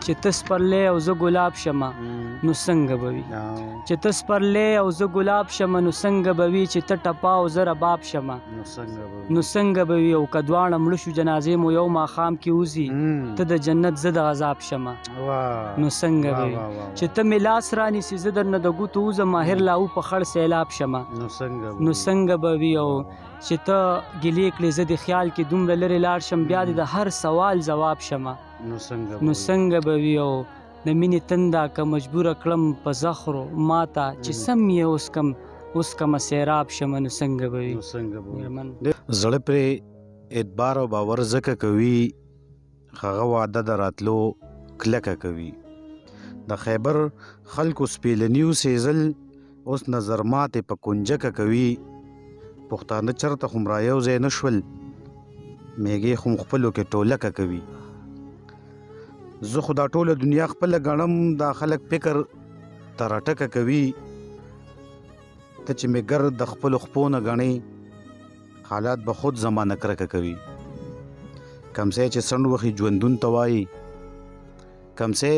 چې ته سپرلی او زه ګلاب شمه نو څنګه به وي چې ته سپرلی او زه ګلاب شمه نو څنګه به وي چې ته ټپه او زه رباب شمه نو څنګه به وي او که دواړه مړه شو جنازې مو یو ماښام کې وځي ته د جنت زه د عذاب شمه نو څنګه به وي چې ته مې لاس رانیسي زه درنه د ګوتو وځم ماهر لاهو په خړ سیلاب شمه نو څنګه به وي او چې ته ګیلې کړې زه د خیال کې دومره لرې لاړ شم بیا دې د هر سوال ځواب شمه نو څنګه به وي او د مینې تنده که مجبوره کړم په زخرو ماته چې سم یې اوس کمه سیراب شمه نو څنګه به وي زړه پرې اعتبار او باور ځکه کوي هغه وعده د راتلو کلکه کوي د خیبر خلکو سپیلنیو سیزل اوس نظر ماتې په کنجکه کوي پښتانه چرته خو رایو ځای نه شول میږې خو خپلو کې ټولکه کوي زه خو دا ټوله دنیا خپله ګڼم دا خلک فکر تراټکه کوي ته چې مې ګرد د خپلو خپو نه ګڼې حالات به خود زمانه کرکه کوي کمسی چې سڼ وخي ژوندون ته وایي کمسی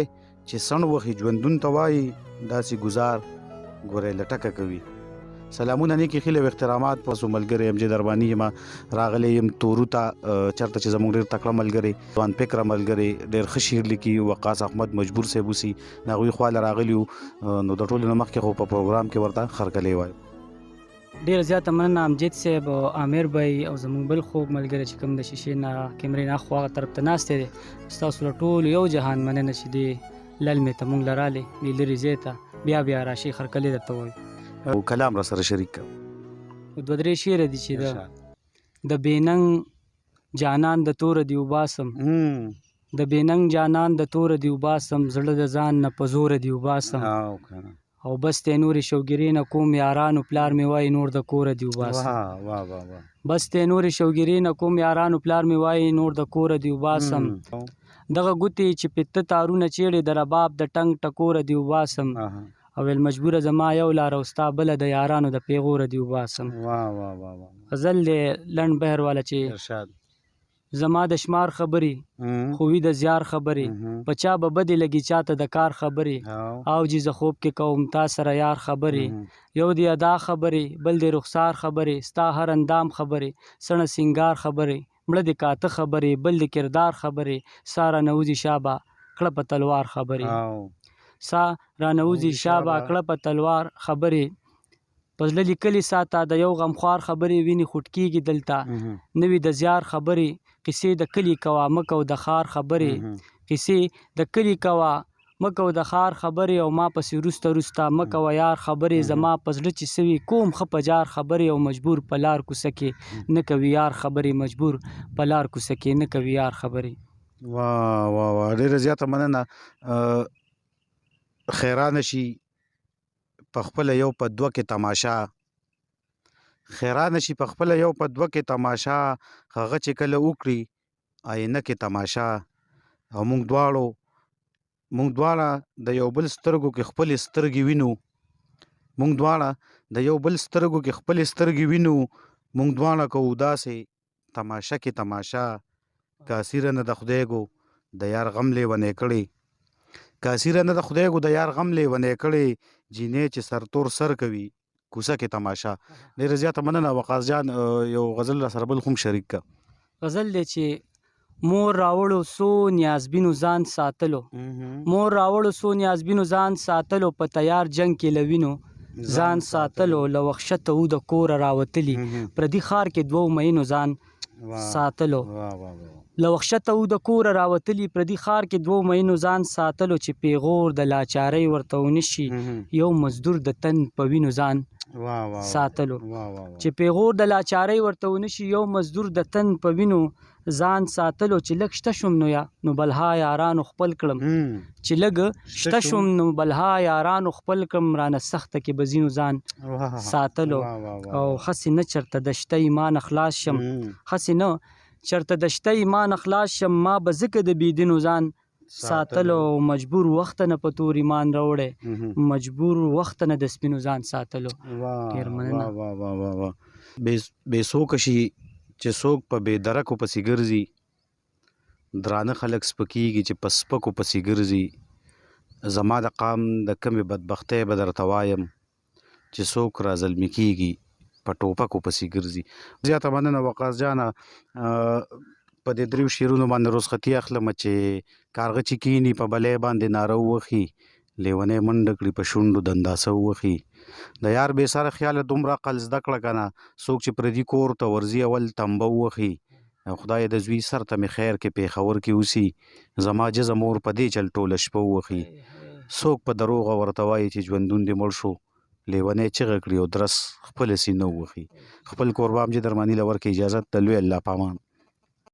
چې سڼ وخي ژوندون ته وایي داسې ګزار ګورې لټکه کوي سلامونه نیکی خیل او احترامات پسو ملګری ام جې دربانی یم راغلی یم تورو ته چرته چې زموږ ډېر تکړه ملګری ځوان فکره ملګری ډېر ښه شعر لیکي وقاص احمد مجبور صاحب اوسي د هغوی خواله راغلي وو نو د ټولو نه مخکې خو په پروګرام کې ورته خرکلی وایو ډېره زیاته مننه امجد صاحب او عامر بی او زموږ بل خوږ ملګری چې کوم د شیشې نه کیمرې نه اخوا طرف ته ناستی دی ستاسو له ټولو یو جهان مننه چې دې للمې ته مونږ له رالې دې لرې ځای ته بیا بیا راشي خرکلی درته وایو او کلام را سره شریک کړ دوه درې شعر دي چې د بېننګ جانان د توره دې وباسم د بېننګ جانان د توره دې وباسم زړه د ځان نه په زوره دې وباسم او بس تی نورې شوګیرې نه کوم یارانو پلار مې وایي نور د کوره دې وباسم بس تی نورې شوګیرې نه کوم یارانو پلار مې وایي نور د کوره دې وباسم دغه ګوتې چې پته تارونه چیړې د رباب د ټنګ ټکوره دې وباسم او ویل مجبوره زما یو لاره او ستا بله د یارانو د پیغوره دې وباسم غزل دی لنډ بهر والا چې زما د شمار خبرې خووي د زیار خبرې په چا به بدې لګي چاته د کار خبرې او جي زه خوب کې کوم تا سره یار خبرې یو دی ادا خبرې بل دی رخسار خبرې ستا هر اندام خبرې سڼه سینګار خبرې مړه دی کاته خبرې بل دی کردار خبرې سا رانه وځي شابه کړه په تلوار خبرې سا رانوځي شابه کړه په تلوار خبرې په زړه لیکلي ساته د یو غمخوار خبرې وینې خوټ کېږي دلته نوي د زیار خبرې قصې د کلي کوه مه کو د ښار خبرې قصې د کلي کوه مه کو د ښار خبرې او ما پسې وروسته وروسته مه کوه یار خبرې زما په زړه چې سوي کوم ښه په جار خبرې او مجبور په لار کوڅه کې نه کوي یار خبرې مجبور په لار کوڅه کې نه کوي یار خبرې واه واه واه ډېره زیاته مننه خیرانه شي په خپله یو په دوه کې تماشا خیرانه شي په خپله یو په دوه کې تماشا هغه چې کله وکړي آینه کې تماشا او موږ دواړه د یو بل سترګو کې خپلې سترګې وینو موږ دواړه د یو بل سترګو کې خپلې سترګې وینو موږ دواړه کوو داسې تماشا کې تماشا کاسیره نه د خدای ګو د یار غم لیونی کړی کاسیره نه د خدای ګو د یار غم لیونی کړی جینۍ چې سرتور سر کوي کوڅه کې تماشا ډېره زیاته مننه وقاص جان یو غزل را سره بل هم شریک کا غزل دی چې مور راوړو سو نیازبینو ځان ساتلو مور راوړو سو نیازبینو ځان ساتلو په تیار جنگ کې لوینو ځان ساتلو له وخشته و د کوره راوتلي پردي ښار کې دوو مینو ځان ساتلو له وخشته و د کوره راوتلي پردي ښار کې دوو مینو ځان ساتلو چې پیغور د لاچارۍ ورته ونشي یو مزدور د تن په وینو ځان ساتلو چې پیغور د لاچارۍ ورته ونشي یو مزدور د تن په وینو ځان ساتلو چې لږ شته شوم نو بلها یارانو خپل کړم چې لږ شته شوم نو بلها یارانو خپل کړم رانه سخته کې به ځینو ځان ساتلو او هسې نه چېرته د شته ایمان خلاص شم هسې نه چېرته د شته ایمان خلاص شم ما به ځکه د بېدینو ځان ساتلو مجبور وخت نه په تور ایمان راوړی مجبور وخت نه د سپینو ځان ساتلو ډېر مننه بې څوکه شي چې څوک په بې درکو پسې ګرځي درانه خلک سپکیږي چې په سپکو پسې ګرځي. زما د قام د کمې بدبختۍ به درته وایم چې څوک را زلمي کېږي په ټوپکو پسې ګرځي. زیاته مننه وقاص جانه. په دې دریو شعرونو باندې رخصتي اخلم چې کارغه چې کینی په بلې باندې ناره ووخي، لیونی منډه کړي په شونډو دنداسه ووخي. د یار بې سره خیاله دومره عقل زده کړه که نه، څوک چې پردي کور ته ورځي اول تنبه ووخي. خدای د زوی سر ته مې خیر کې پېښور کې اوسي، زما جزه مور په دې چل ټوله شپه ووخي. څوک په دروغه ورته وایي چې ژوندون دې مړ شو، لیونی چغه کړي او درس خپله سینه ووخي. خپل کوربه امجد ارماني له ورکړې اجازت د لوی الله په امان.